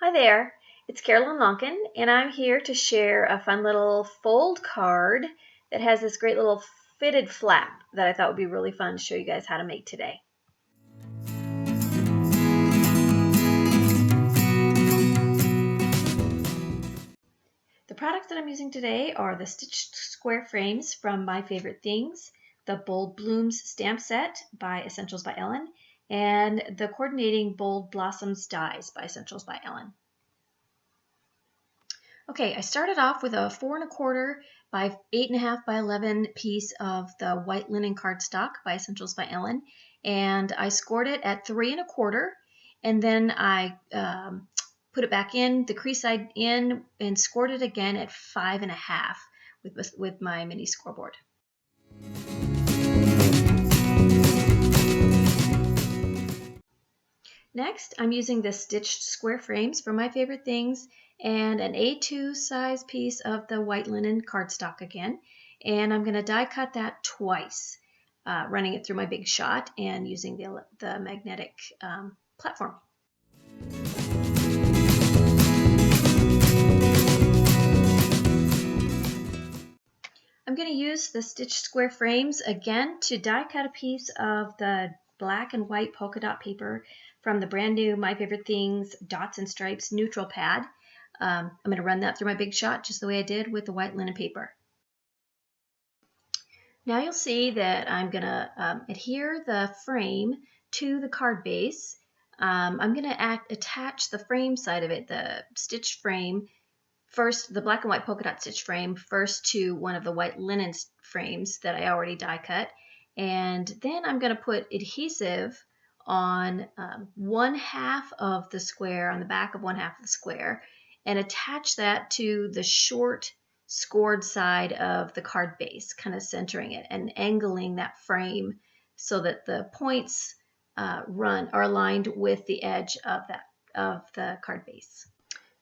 Hi there, it's Karolyn Loncon, and I'm here to share a fun little fold card that has this great little fitted flap that I thought would be really fun to show you guys how to make today. The products that I'm using today are the stitched square frames from My Favorite Things, the Bold Blooms stamp set by Essentials by Ellen, and the coordinating Bold Blossoms dies by Essentials by Ellen. Okay, I started off with a 4 1/4 by 8 1/2 by 11 piece of the white linen cardstock by Essentials by Ellen, and I scored it at 3 1/4, and then I put it back in, the crease side in, and scored it again at 5 1/2 with my mini scoreboard. Next, I'm using the stitched square frames for My Favorite Things and an A2 size piece of the white linen cardstock again. And I'm going to die cut that twice, running it through my Big Shot and using the magnetic platform. I'm going to use the stitched square frames again to die cut a piece of the black and white polka dot paper from the brand new My Favorite Things Dots and Stripes neutral pad. I'm going to run that through my Big Shot just the way I did with the white linen paper. Now you'll see that I'm going to adhere the frame to the card base. I'm going to attach the frame side of it, the stitched frame, first, the black and white polka dot stitch frame, first to one of the white linen frames that I already die cut. And then I'm going to put adhesive on 1/2 of the square, on the back of 1/2 of the square, and attach that to the short scored side of the card base, kind of centering it and angling that frame so that the points are aligned with the edge of the card base.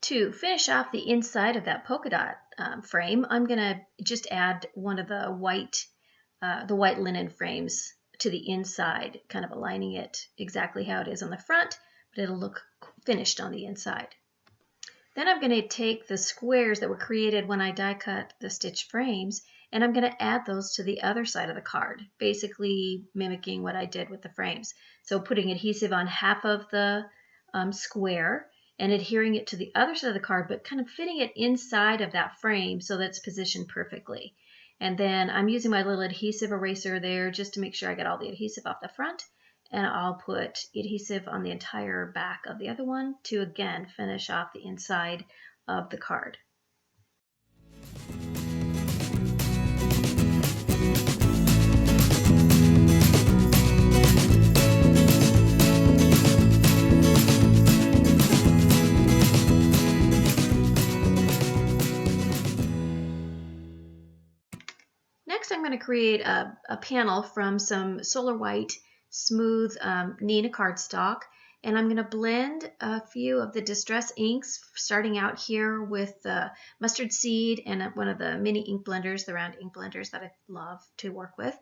To finish off the inside of that polka dot frame, I'm going to just add one of the white linen frames to the inside, kind of aligning it exactly how it is on the front, but it'll look finished on the inside. Then I'm going to take the squares that were created when I die cut the stitch frames, and I'm going to add those to the other side of the card, basically mimicking what I did with the frames. So putting adhesive on 1/2 of the square and adhering it to the other side of the card, but kind of fitting it inside of that frame so that it's positioned perfectly. And then I'm using my little adhesive eraser there just to make sure I get all the adhesive off the front. And I'll put adhesive on the entire back of the other one to again finish off the inside of the card. Next, I'm going to create a panel from some Solar White smooth Neenah cardstock, and I'm going to blend a few of the distress inks, starting out here with the mustard seed and one of the mini ink blenders, the round ink blenders that I love to work with,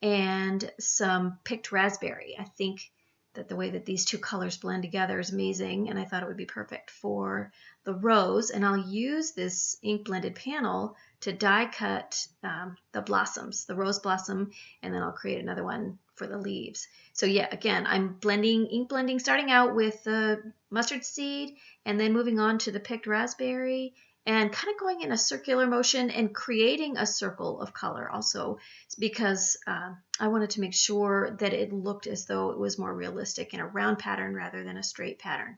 and some picked raspberry. I think that the way that these two colors blend together is amazing, and I thought it would be perfect for the rose. And I'll use this ink blended panel to die cut the blossoms, the rose blossom, and then I'll create another one for the leaves. So yeah, again, I'm ink blending, starting out with the mustard seed and then moving on to the picked raspberry and kind of going in a circular motion and creating a circle of color also, because I wanted to make sure that it looked as though it was more realistic in a round pattern rather than a straight pattern.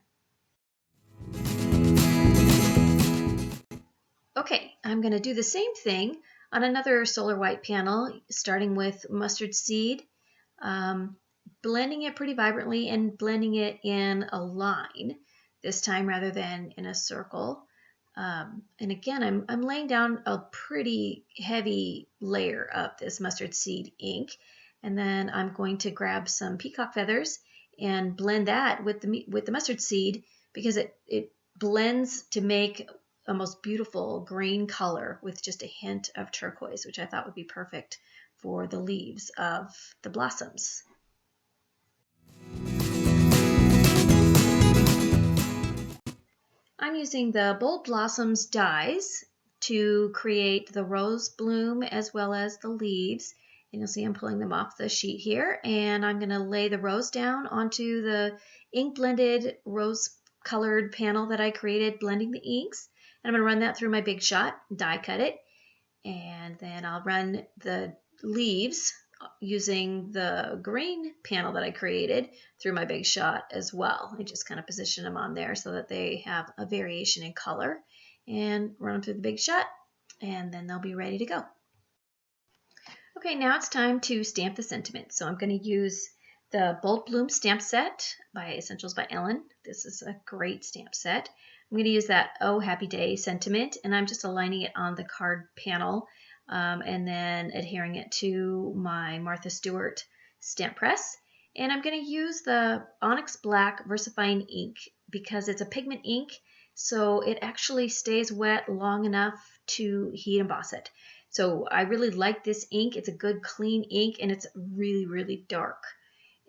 Okay, I'm going to do the same thing on another Solar White panel, starting with mustard seed, blending it pretty vibrantly and blending it in a line this time rather than in a circle. And again, I'm laying down a pretty heavy layer of this mustard seed ink, and then I'm going to grab some peacock feathers and blend that with the mustard seed, because it blends to make a most beautiful green color with just a hint of turquoise, which I thought would be perfect for the leaves of the blossoms. I'm using the Bold Blossoms dies to create the rose bloom as well as the leaves. And you'll see I'm pulling them off the sheet here. And I'm going to lay the rose down onto the ink blended rose colored panel that I created blending the inks. And I'm going to run that through my Big Shot, die cut it. And then I'll run the leaves using the green panel that I created through my Big Shot as well. I just kind of position them on there so that they have a variation in color, and run them through the Big Shot, and then they'll be ready to go. Okay, now it's time to stamp the sentiment. So I'm going to use the Bold Bloom stamp set by Essentials by Ellen. This is a great stamp set. I'm going to use that Oh Happy Day sentiment, and I'm just aligning it on the card panel and then adhering it to my Martha Stewart stamp press. And I'm going to use the Onyx Black VersaFine ink because it's a pigment ink, so it actually stays wet long enough to heat emboss it. So I really like this ink. It's a good clean ink, and it's really, really dark.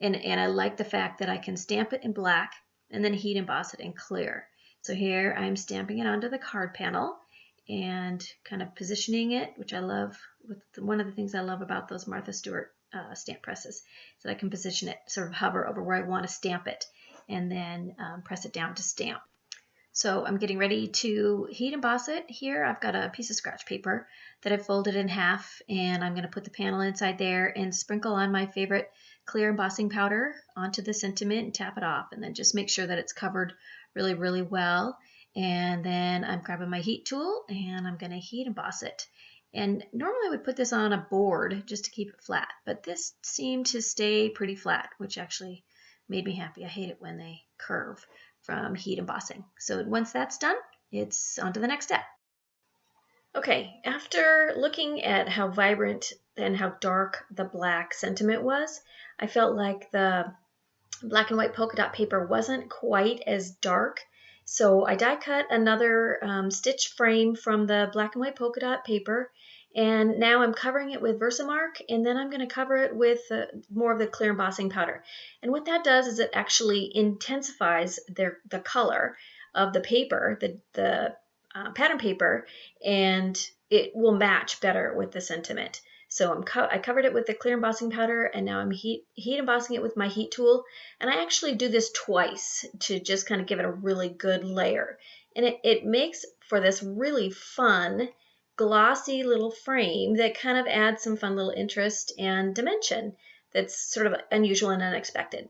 And I like the fact that I can stamp it in black and then heat emboss it in clear. So here I'm stamping it onto the card panel and kind of positioning it, which I love. One of the things I love about those Martha Stewart stamp presses is that I can position it, sort of hover over where I want to stamp it, and then press it down to stamp. So I'm getting ready to heat emboss it. Here I've got a piece of scratch paper that I've folded in half, and I'm going to put the panel inside there and sprinkle on my favorite clear embossing powder onto the sentiment and tap it off, and then just make sure that it's covered really, really well. And then I'm grabbing my heat tool and I'm going to heat emboss it. And normally I would put this on a board just to keep it flat, but this seemed to stay pretty flat, which actually made me happy. I hate it when they curve from heat embossing. So once that's done, it's on to the next step. Okay, after looking at how vibrant and how dark the black sentiment was, I felt like the black and white polka dot paper wasn't quite as dark. So I die cut another stitch frame from the black and white polka dot paper, and now I'm covering it with Versamark, and then I'm going to cover it with more of the clear embossing powder. And what that does is it actually intensifies the color of the paper, the pattern paper, and it will match better with the sentiment. So I covered it with the clear embossing powder, and now I'm heat embossing it with my heat tool. And I actually do this twice to just kind of give it a really good layer. And it makes for this really fun, glossy little frame that kind of adds some fun little interest and dimension that's sort of unusual and unexpected.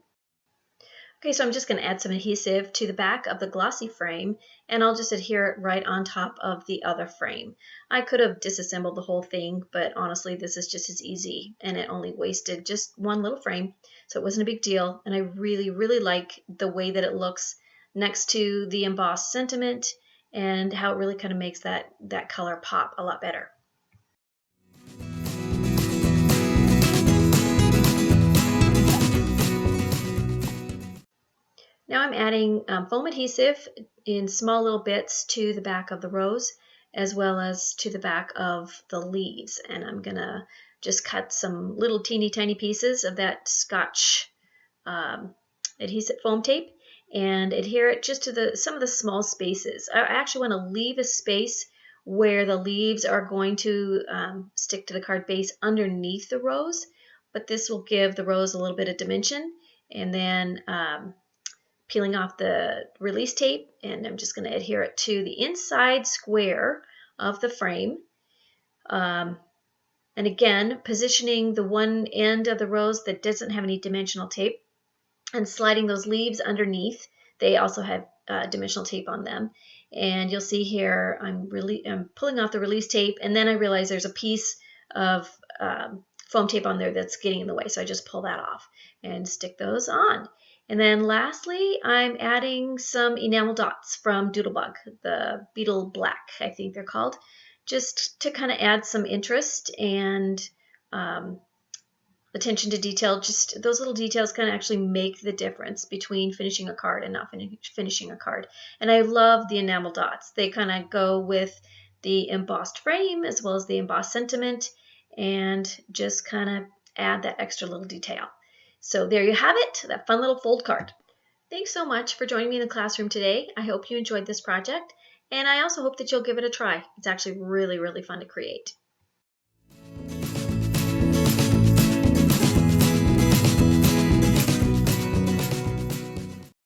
Okay, so I'm just going to add some adhesive to the back of the glossy frame, and I'll just adhere it right on top of the other frame. I could have disassembled the whole thing, but honestly, this is just as easy, and it only wasted just one little frame, so it wasn't a big deal, and I really, really like the way that it looks next to the embossed sentiment and how it really kind of makes that color pop a lot better. Now I'm adding foam adhesive in small little bits to the back of the rose as well as to the back of the leaves. And I'm going to just cut some little teeny tiny pieces of that Scotch adhesive foam tape and adhere it just to some of the small spaces. I actually want to leave a space where the leaves are going to stick to the card base underneath the rose, but this will give the rose a little bit of dimension. And then peeling off the release tape, and I'm just going to adhere it to the inside square of the frame. And again, positioning the one end of the rose that doesn't have any dimensional tape and sliding those leaves underneath. They also have dimensional tape on them. And you'll see here I'm pulling off the release tape, and then I realize there's a piece of foam tape on there that's getting in the way. So I just pull that off and stick those on. And then lastly, I'm adding some enamel dots from Doodlebug, the Beetle Black, I think they're called, just to kind of add some interest and attention to detail. Just those little details kind of actually make the difference between finishing a card and not finishing a card. And I love the enamel dots. They kind of go with the embossed frame as well as the embossed sentiment and just kind of add that extra little detail. So there you have it, that fun little fold card. Thanks so much for joining me in the classroom today. I hope you enjoyed this project, and I also hope that you'll give it a try. It's actually really, really fun to create.